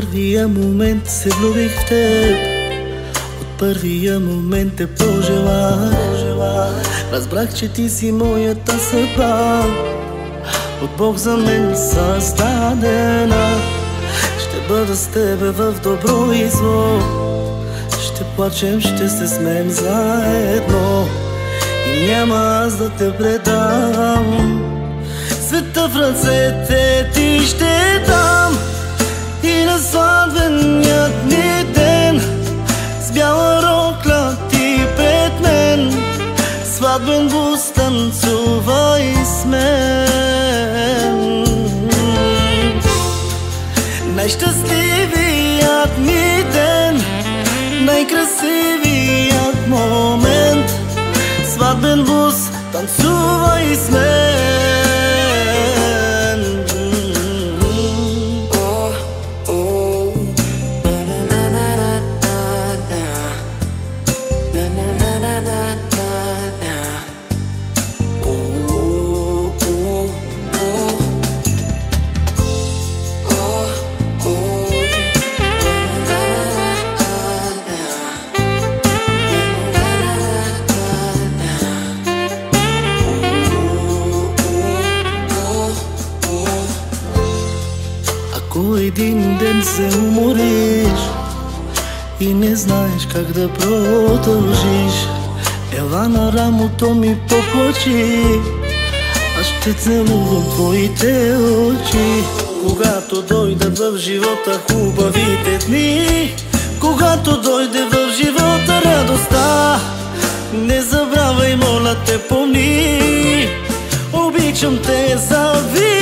първия момент се влюбих в теб, от първия момент те пожелах. Разбрах, че ти си моята съдба, от Бог за мен създадена. Ще бъда с тебе в добро и зло, ще плачем, ще се смеем заедно и няма аз да те предам. Света в ръцете ти ще дам и на сватбеният ни ден с бяла рокля ти пред мен, сватбен бус танцувай с мен. Най-щастливият ми ден, най-красивият момент, сватбен бус танцувай с мен. Ако един ден се умориш и не знаеш как да продължиш, ела на рамото ми поплачи, аз ще целувам твоите очи. Когато дойдат в живота хубавите дни, когато дойде в живота радостта, не забравяй, моля те, помни, обичам те завинаги.